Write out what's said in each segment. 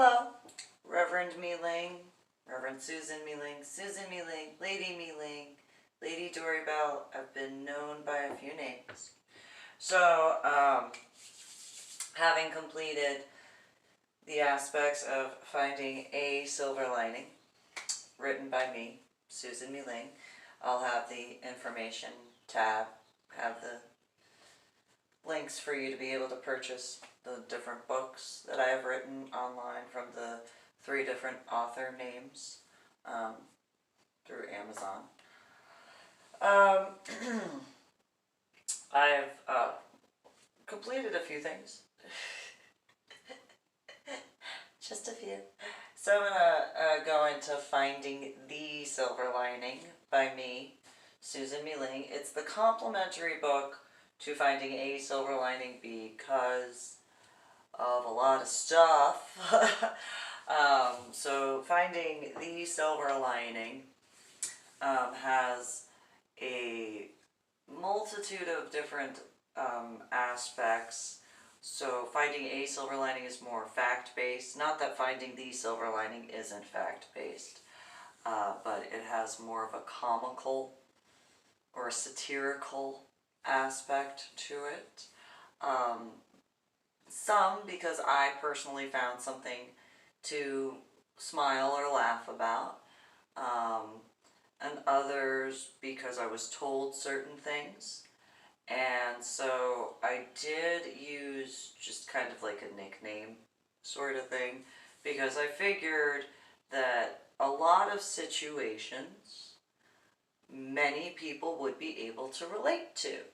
Hello, Reverend MeeLing, Reverend Susan MeeLing, Lady MeeLing, Lady Dori Belle. I've been known by a few names. So, having completed the aspects of finding a silver lining, written by me, Susan MeeLing, I'll have the information tab, have the links for you to be able to purchase the different books that I have written online from the 3 different author names through Amazon. I have completed a few things. Just a few. So I'm going to go into Finding the Silver Lining by me, Susan MeeLing. It's the complimentary book to Finding a Silver Lining because of a lot of stuff. So Finding the Silver Lining has a multitude of different aspects. So Finding a Silver Lining is more fact-based. Not that Finding the Silver Lining isn't fact-based, but it has more of a comical or satirical aspect to it. Some because I personally found something to smile or laugh about, and others because I was told certain things. And so I did use just kind of like a nickname sort of thing, because I figured that a lot of situations many people would be able to relate to.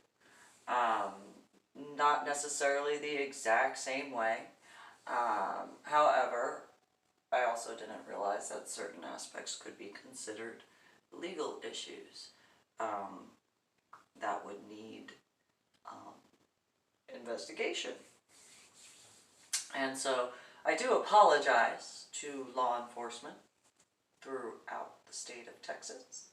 Not necessarily the exact same way. However, I also didn't realize that certain aspects could be considered legal issues that would need investigation. And so I do apologize to law enforcement throughout the state of Texas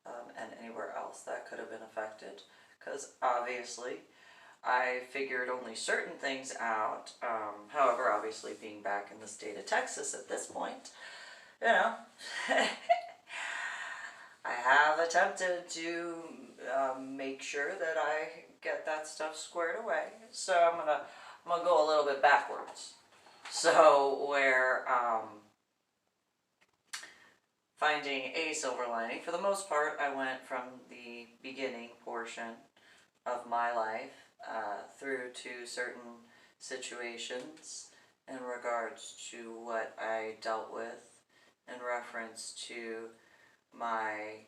and anywhere else that could have been affected, because obviously I figured only certain things out. However, obviously being back in the state of Texas at this point, you know, I have attempted to make sure that I get that stuff squared away. So I'm gonna go a little bit backwards. So where Finding a Silver Lining, for the most part, I went from the beginning portion of my life through to certain situations in regards to what I dealt with in reference to my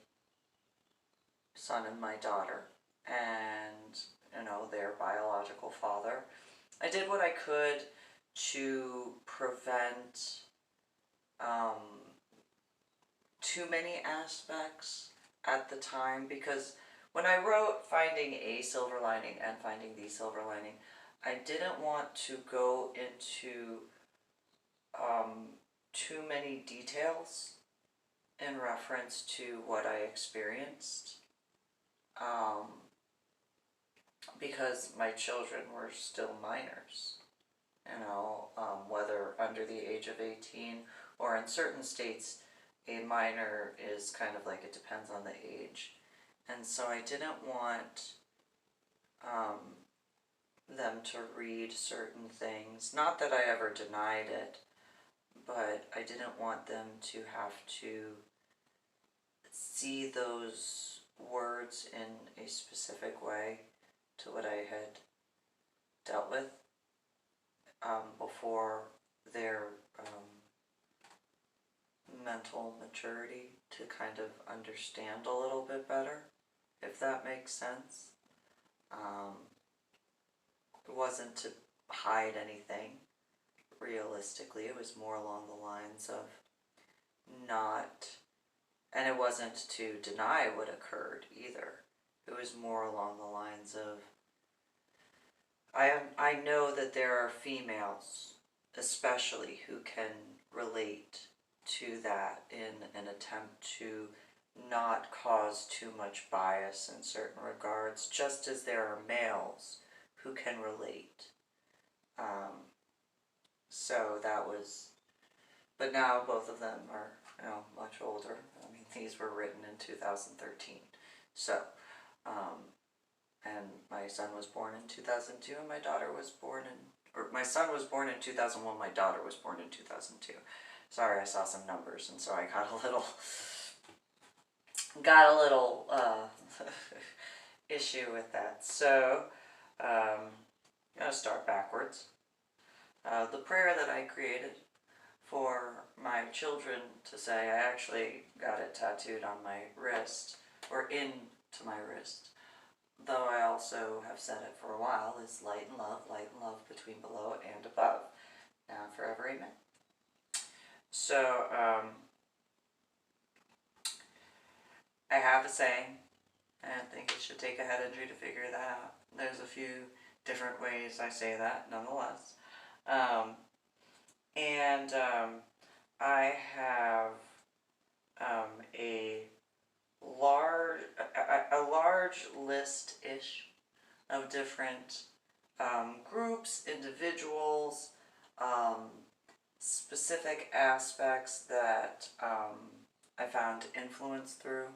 son and my daughter and, you know, their biological father. I did what I could to prevent too many aspects at the time, because when I wrote Finding a Silver Lining and Finding the Silver Lining, I didn't want to go into too many details in reference to what I experienced, because my children were still minors, you know, whether under the age of 18 or in certain states a minor is kind of like, it depends on the age. And so I didn't want them to read certain things. Not that I ever denied it, but I didn't want them to have to see those words in a specific way to what I had dealt with before their mental maturity to kind of understand a little bit better, if that makes sense. It wasn't to hide anything, realistically. It was more along the lines of not, and it wasn't to deny what occurred either. It was more along the lines of, I know that there are females especially who can relate to that in an attempt to not cause too much bias in certain regards, just as there are males who can relate. So that was But now both of them are, much older. I mean, these were written in 2013. So, and my son was born in 2002, and my daughter was born in, or my son was born in 2001, my daughter was born in 2002. Sorry, I saw some numbers, and so I got a little issue with that. So, I'm going to start backwards. The prayer that I created for my children to say, I actually got it tattooed on my wrist, or into my wrist, though I also have said it for a while, is light and love between below and above, now and forever, amen. So, I have a saying, and I think it should take a head injury to figure that out. There's a few different ways I say that, nonetheless. I have a large list-ish of different groups, individuals, specific aspects that I found influence through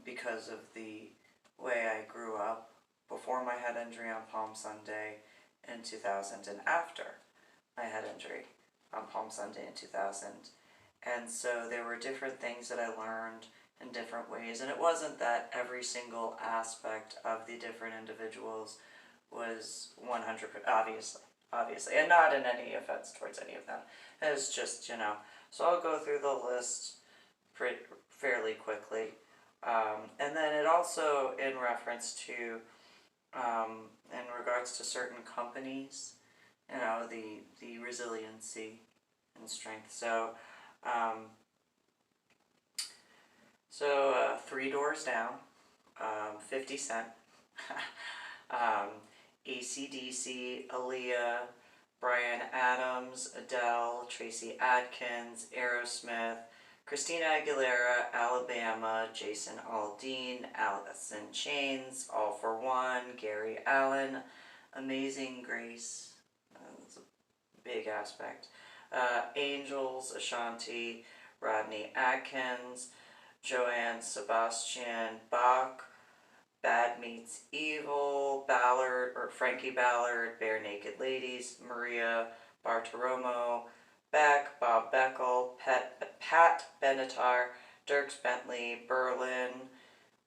because of the way I grew up before my head injury on Palm Sunday in 2000 and after my head injury on Palm Sunday in 2000. And so there were different things that I learned in different ways, and it wasn't that every single aspect of the different individuals was 100%, obviously, and not in any offense towards any of them. It's just, so I'll go through the list fairly quickly. And then it also, in reference to, in regards to certain companies, the resiliency and strength. So, 3 Doors Down, 50 Cent, AC/DC, Aaliyah, Bryan Adams, Adele, Tracy Adkins, Aerosmith, Christina Aguilera, Alabama, Jason Aldean, Alice in Chains, All for One, Gary Allan, Amazing Grace, that's a big aspect, Angels, Ashanti, Rodney, Atkins, Johann, Sebastian, Bach, Bad Meets Evil, Ballard, or Frankie Ballard, Bare Naked Ladies, Maria, Bartiromo, Beck, Bob Beckel, Pat Benitar, Dierks, Bentley, Berlin,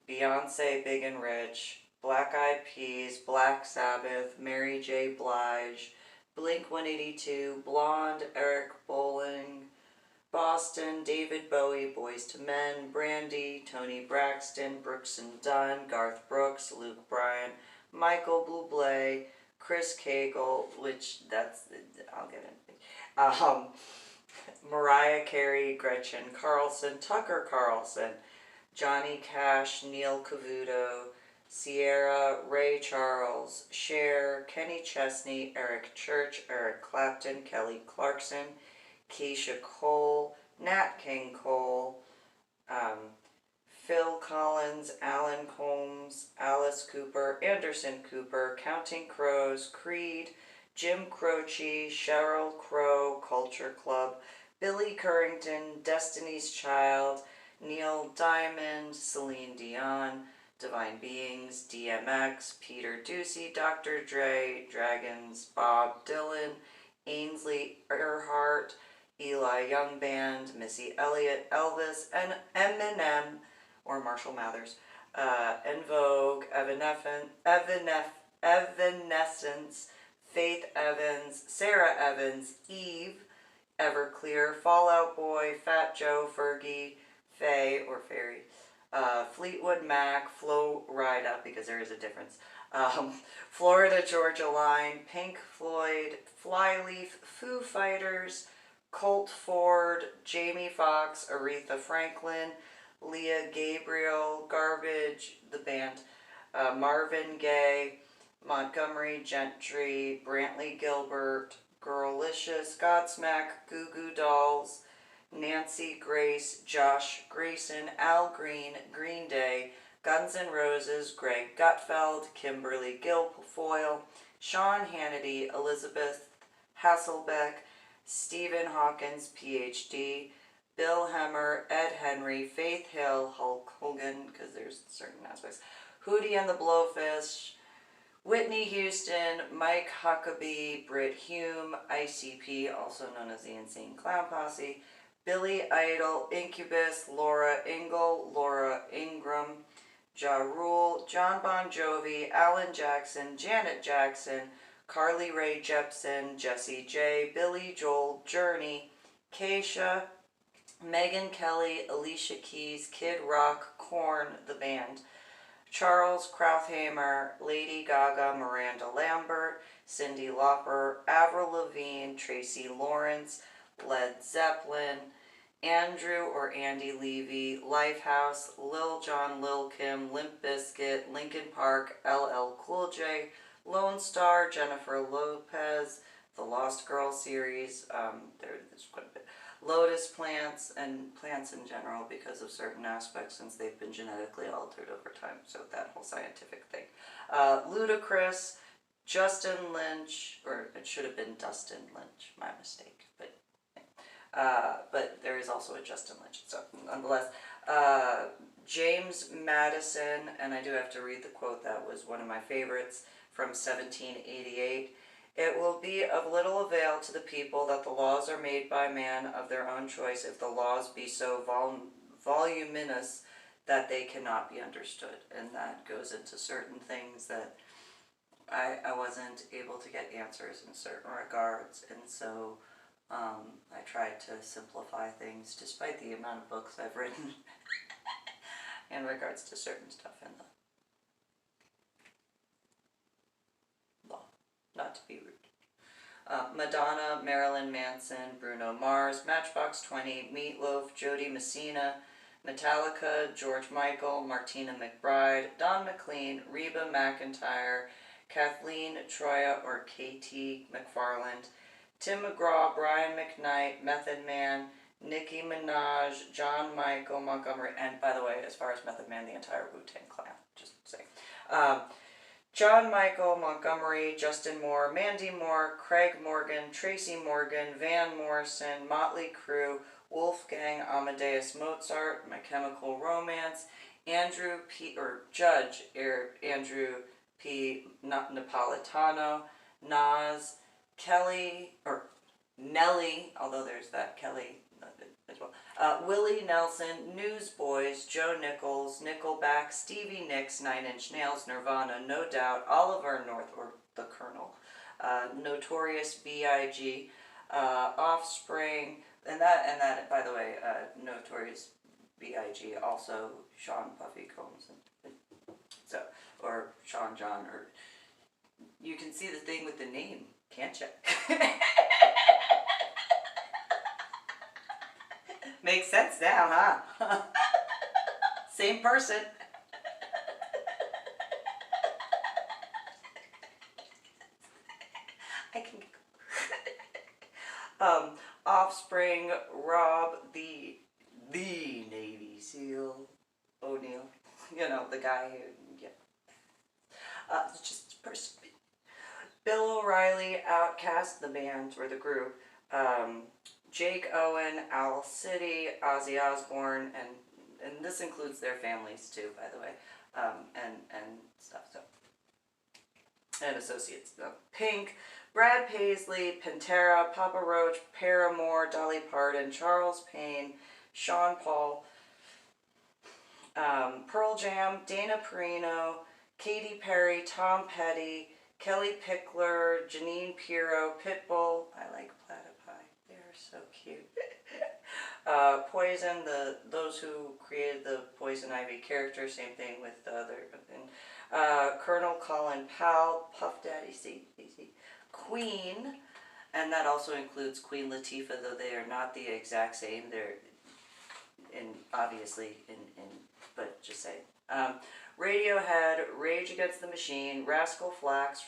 Beyonce, Big and Rich, Black Eyed Peas, Black Sabbath, Mary J. Blige, Blink-182, Blonde, Eric Bowling, Boston, David Bowie, Boys to Men, Brandy, Tony Braxton, Brooks and Dunn, Garth Brooks, Luke Bryan, Michael Bublé, Chris Cagle, which I'll get into. Mariah Carey, Gretchen Carlson, Tucker Carlson, Johnny Cash, Neil Cavuto, Sierra, Ray Charles, Cher, Kenny Chesney, Eric Church, Eric Clapton, Kelly Clarkson, Keisha Cole, Nat King Cole, Phil Collins, Alan Combs, Alice Cooper, Anderson Cooper, Counting Crows, Creed, Jim Croce, Sheryl Crow, Culture Club, Billy Currington, Destiny's Child, Neil Diamond, Celine Dion, Divine Beings, DMX, Peter Ducey, Dr. Dre, Dragons, Bob Dylan, Ainsley Earhart, Eli Young Band, Missy Elliott, Elvis, and Eminem, or Marshall Mathers, En Vogue, Evanescence, Faith Evans, Sarah Evans, Eve, Everclear, Fall Out Boy, Fat Joe, Fergie, Faye, or Fairy, Fleetwood Mac, Flo Rida, because there is a difference, Florida Georgia Line, Pink Floyd, Flyleaf, Foo Fighters, Colt Ford, Jamie Foxx, Aretha Franklin, Leah Gabriel, Garbage, the band, Marvin Gaye, Montgomery Gentry, Brantley Gilbert, Girlicious, Godsmack, Goo Goo Dolls, Nancy Grace, Josh Grayson, Al Green, Green Day, Guns N' Roses, Greg Gutfeld, Kimberly Guilfoyle, Sean Hannity, Elizabeth Hasselbeck, Stephen Hawkins, PhD, Bill Hemmer, Ed Henry, Faith Hill, Hulk Hogan, because there's certain aspects, Hootie and the Blowfish, Whitney Houston, Mike Huckabee, Britt Hume, ICP, also known as the Insane Clown Posse, Billy Idol, Incubus, Laura Ingle, Laura Ingram, Ja Rule, John Bon Jovi, Alan Jackson, Janet Jackson, Carly Rae Jepsen, Jessie J, Billy Joel, Journey, Keisha, Megan Kelly, Alicia Keys, Kid Rock, Korn, the band, Charles Krauthammer, Lady Gaga, Miranda Lambert, Cyndi Lauper, Avril Lavigne, Tracy Lawrence, Led Zeppelin, Andrew or Andy Levy, Lifehouse, Lil Jon, Lil Kim, Limp Bizkit, Linkin Park, LL Cool J, Lone Star, Jennifer Lopez, the Lost Girl series, there's quite a bit, Lotus plants, and plants in general because of certain aspects since they've been genetically altered over time, so that whole scientific thing. Ludacris, Justin Lynch, or it should have been Dustin Lynch, my mistake, but there is also a Justin Lynch, so nonetheless. James Madison, and I do have to read the quote that was one of my favorites from 1788. It will be of little avail to the people that the laws are made by man of their own choice if the laws be so voluminous that they cannot be understood. And that goes into certain things that I wasn't able to get answers in certain regards, and so I tried to simplify things despite the amount of books I've written in regards to certain stuff in the law, not to be rude. Madonna, Marilyn Manson, Bruno Mars, Matchbox 20, Meatloaf, Jody Messina, Metallica, George Michael, Martina McBride, Don McLean, Reba McEntire, Kathleen Troya or KT McFarland, Tim McGraw, Brian McKnight, Method Man, Nicki Minaj, John Michael Montgomery, and by the way, as far as Method Man, the entire Wu-Tang Clan, just saying. John Michael Montgomery, Justin Moore, Mandy Moore, Craig Morgan, Tracy Morgan, Van Morrison, Motley Crue, Wolfgang Amadeus Mozart, My Chemical Romance, Judge Andrew P. Napolitano, Nas, Nelly, although there's that Kelly as well, Willie Nelson, Newsboys, Joe Nichols, Nickelback, Stevie Nicks, Nine Inch Nails, Nirvana, No Doubt, Oliver North, or the Colonel, Notorious B.I.G., Offspring, and that, by the way, Notorious B.I.G., also Sean Puffy Combs, so, or Sean John, or you can see the thing with the name, can't you? Makes sense now, huh? Same person. I can Offspring, Rob, the Navy SEAL, O'Neill, you know, the guy who, yeah. Just a person. Bill O'Reilly, Outkast, the band, or the group, Jake Owen, Owl City, Ozzy Osbourne, and this includes their families too, by the way, and stuff, so, and associates, so. Pink, Brad Paisley, Pantera, Papa Roach, Paramore, Dolly Parton, Charles Payne, Sean Paul, Pearl Jam, Dana Perino, Katy Perry, Tom Petty, Kelly Pickler, Janine Pirro, Pitbull, I like platypi, they're so cute. Poison, those who created the Poison Ivy character, same thing with the other, Colonel Colin Powell, Puff Daddy, see, Queen, and that also includes Queen Latifah, though they are not the exact same, they're obviously but just say. Radiohead, Rage Against the Machine, Rascal Flatts,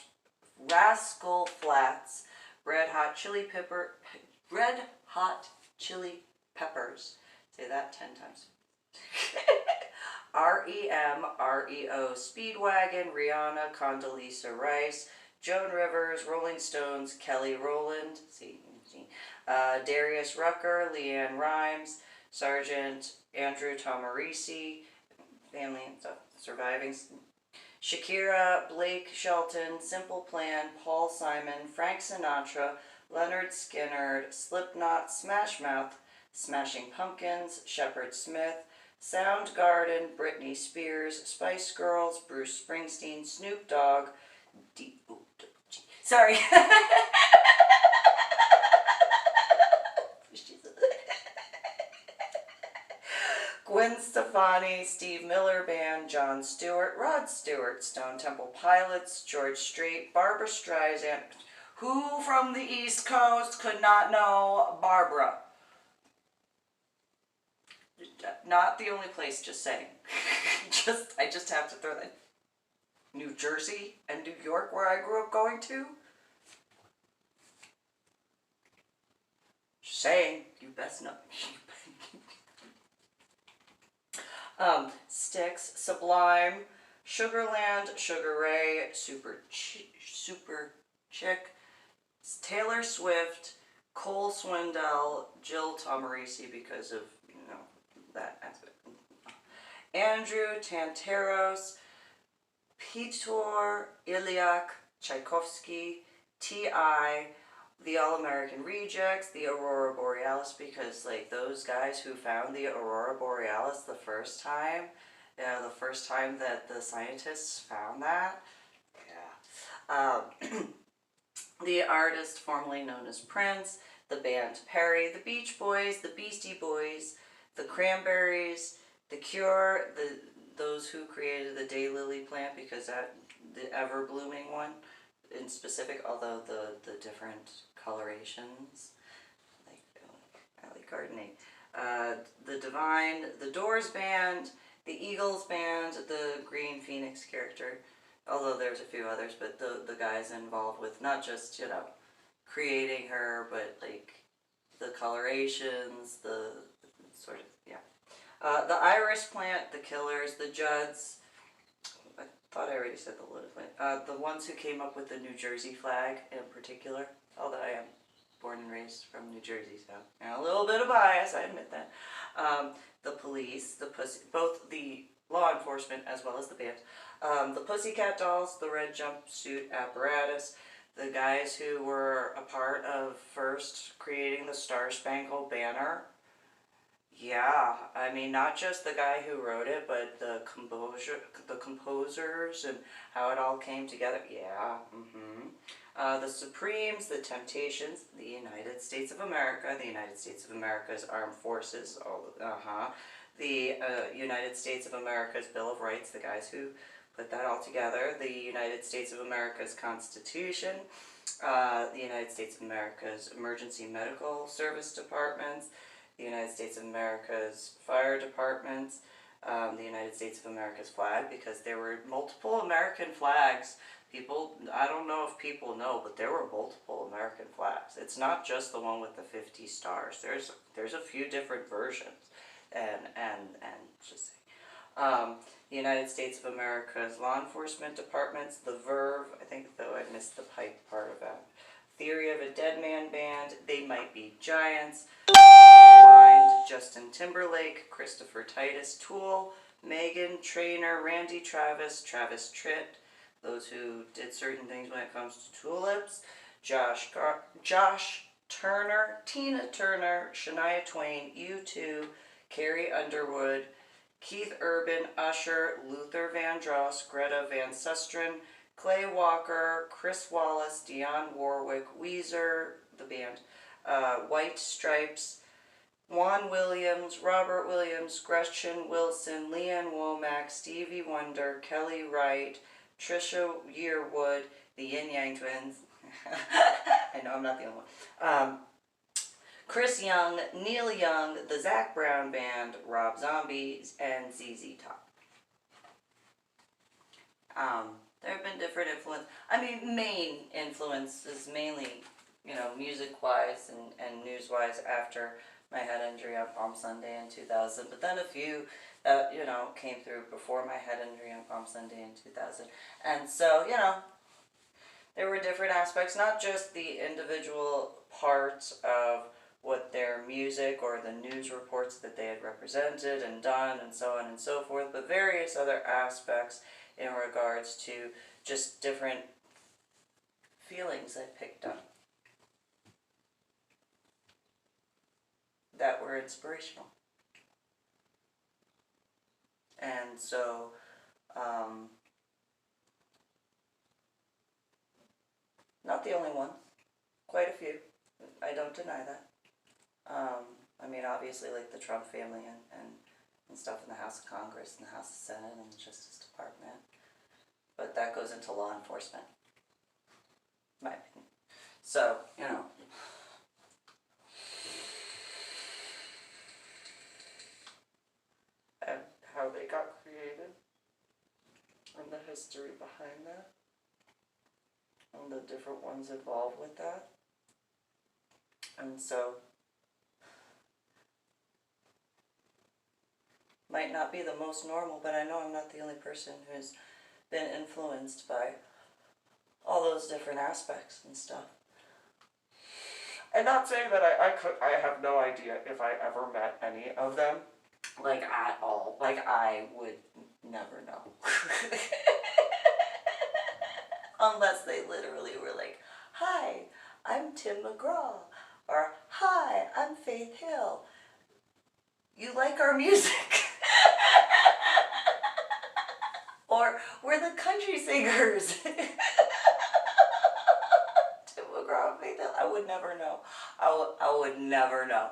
Red Hot Chili Peppers, say that 10 times. R.E.M., R.E.O., Speedwagon, Rihanna, Condoleezza Rice, Joan Rivers, Rolling Stones, Kelly Rowland, Darius Rucker, Leanne Rimes, Sergeant Andrew Tomarisi, family and stuff, surviving. Shakira, Blake Shelton, Simple Plan, Paul Simon, Frank Sinatra, Leonard Skinner, Slipknot, Smash Mouth, Smashing Pumpkins, Shepherd Smith, Soundgarden, Britney Spears, Spice Girls, Bruce Springsteen, Snoop Dogg, sorry. Gwen Stefani, Steve Miller Band, Jon Stewart, Rod Stewart, Stone Temple Pilots, George Strait, Barbra Streisand. Who from the East Coast could not know Barbara? Not the only place, just saying. I just have to throw that. New Jersey and New York, where I grew up going to. Just saying, you best know. Styx, Sublime, Sugarland, Sugar Ray, Super Chick, Taylor Swift, Cole Swindell, Jill Tomarisi because of, that aspect. Andrew Tanteros, Peter Ilyak, Tchaikovsky, T.I., the All-American Rejects, the Aurora Borealis, because, those guys who found the Aurora Borealis the first time that the scientists found that, the artist formerly known as Prince, the band Perry, the Beach Boys, the Beastie Boys, the Cranberries, the Cure, those who created the daylily plant, because the ever-blooming one in specific, although the different colorations, I like gardening. The Divine, the Doors Band, the Eagles Band, the Green Phoenix character, although there's a few others, but the guys involved with not just, creating her, but the colorations, the sort of, the Iris Plant, the Killers, the Judds, I thought I already said the Lotus Plant, the ones who came up with the New Jersey flag in particular, although I am born and raised from New Jersey, so a little bit of bias, I admit that. The Police, both the law enforcement as well as the band, the Pussycat Dolls, the Red Jumpsuit Apparatus, the guys who were a part of first creating the Star Spangled Banner. Yeah, I mean, not just the guy who wrote it, but the composers and how it all came together. Yeah, the Supremes, the Temptations, the United States of America, the United States of America's Armed Forces, the United States of America's Bill of Rights, the guys who put that all together, the United States of America's Constitution, the United States of America's Emergency Medical Service Departments, the United States of America's fire departments, the United States of America's flag, because there were multiple American flags. I don't know if people know, but there were multiple American flags. It's not just the one with the 50 stars. There's a few different versions, and just saying. The United States of America's law enforcement departments, the Verve, I think though I missed the pipe part of that. Theory of a Dead Man Band, They Might Be Giants, Blind, Justin Timberlake, Christopher Titus, Tool, Megan Trainor, Randy Travis, Travis Tritt, those who did certain things when it comes to tulips, Josh Turner, Tina Turner, Shania Twain, U2, Carrie Underwood, Keith Urban, Usher, Luther Vandross, Greta Van Susteren, Clay Walker, Chris Wallace, Dionne Warwick, Weezer, the band, White Stripes, Juan Williams, Robert Williams, Gretchen Wilson, Leanne Womack, Stevie Wonder, Kelly Wright, Trisha Yearwood, the Yin Yang Twins. I know I'm not the only one. Chris Young, Neil Young, the Zac Brown Band, Rob Zombie, and ZZ Top. There have been different influences. I mean, main influences mainly, music-wise and news-wise after my head injury on Palm Sunday in 2000. But then a few that, came through before my head injury on Palm Sunday in 2000. And so, there were different aspects, not just the individual parts of what their music or the news reports that they had represented and done and so on and so forth, but various other aspects in regards to just different feelings I picked up that were inspirational. And so, not the only one, quite a few, I don't deny that. I mean, obviously, like the Trump family and stuff in the House of Congress and the House of Senate and the Justice Department. But that goes into law enforcement, my opinion. So, you know. And how they got created, and the history behind that, and the different ones involved with that. And so, might not be the most normal, but I know I'm not the only person who's been influenced by all those different aspects and stuff. And not saying that I have no idea if I ever met any of them. Like, at all. Like, I would never know. Unless they literally were like, hi, I'm Tim McGraw. Or, hi, I'm Faith Hill. You like our music? Or, we're the country singers. Tim McGraw and Faith Hill. I would never know. I would never know.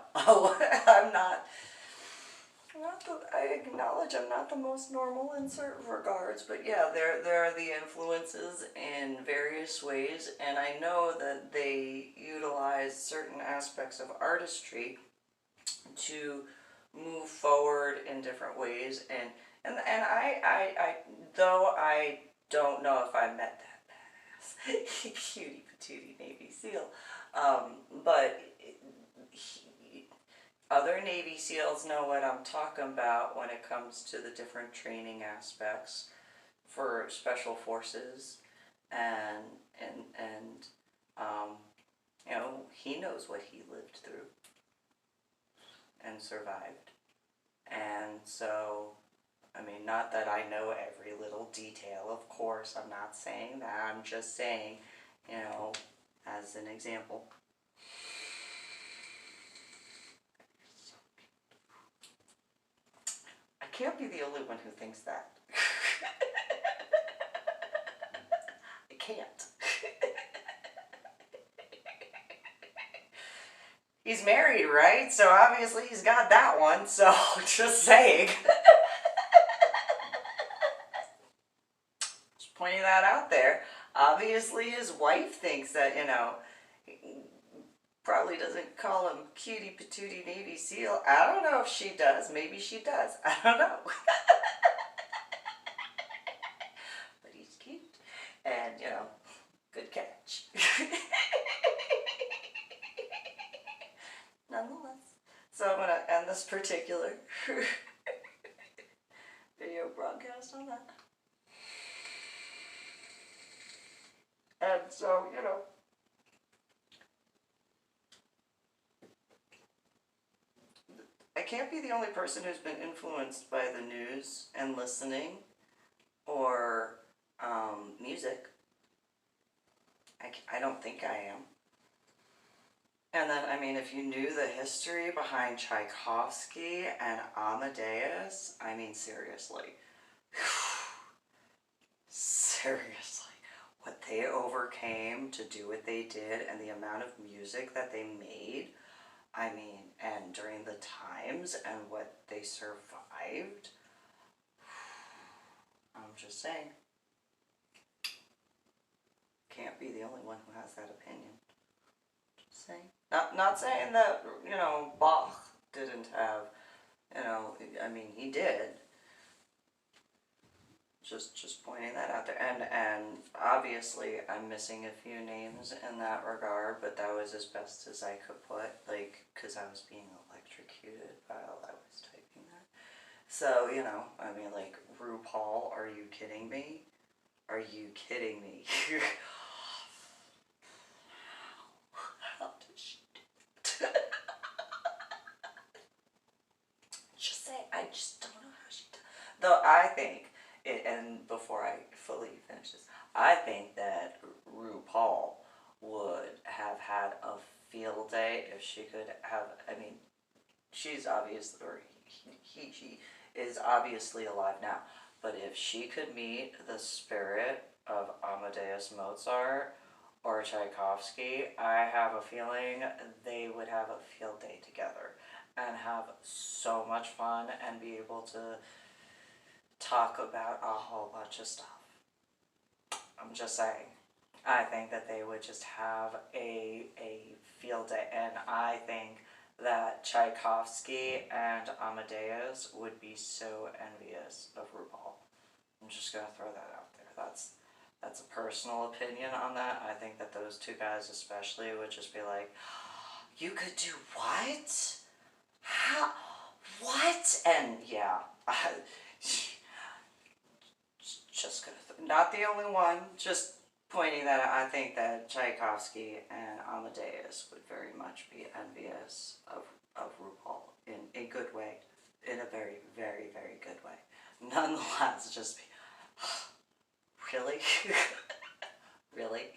I acknowledge I'm not the most normal in certain regards, but yeah, there are the influences in various ways, and I know that they utilize certain aspects of artistry to move forward in different ways, and I though I don't know if I met that badass cutie patootie Navy SEAL, but other Navy SEALs know what I'm talking about when it comes to the different training aspects for special forces, and you know, he knows what he lived through and survived. And so, I mean, not that I know every little detail, of course, I'm not saying that, I'm just saying, you know, as an example. I can't be the only one who thinks that. I can't. He's married, right? So obviously he's got that one, so just saying. Just pointing that out there. Obviously his wife thinks that, you know, probably doesn't call him cutie patootie Navy SEAL. I don't know if she does. Maybe she does. I don't know. But he's cute. And, you know, good catch. Nonetheless. So I'm going to end this particular video broadcast on that. And so, you know, I can't be the only person who's been influenced by the news and listening or music. I don't think I am. And then, I mean, if you knew the history behind Tchaikovsky and Amadeus, I mean, seriously. Seriously. What they overcame to do what they did and the amount of music that they made, I mean, and during the times and what they survived, I'm just saying. Can't be the only one who has that opinion. Just saying. Not saying that, you know, Bach didn't have, you know, I mean, he did. Just pointing that out there. And obviously I'm missing a few names in that regard, but that was as best as I could put, like, because I was being electrocuted while I was typing that. So, you know, I mean, like, RuPaul, are you kidding me? Are you kidding me? Though I think, and before I fully finish this, I think that RuPaul would have had a field day if she could have. I mean, she's obvious, or she is obviously alive now. But if she could meet the spirit of Amadeus Mozart or Tchaikovsky, I have a feeling they would have a field day together and have so much fun and be able to talk about a whole bunch of stuff. I'm just saying. I think that they would just have a field day, and I think that Tchaikovsky and Amadeus would be so envious of RuPaul. I'm just gonna throw that out there. That's a personal opinion on that. I think that those two guys especially would just be like, you could do what? How? What? And yeah, just gonna not the only one. Just pointing that I think that Tchaikovsky and Amadeus would very much be envious of RuPaul in a good way, in a very, very, very good way. Nonetheless, just be, really? Really?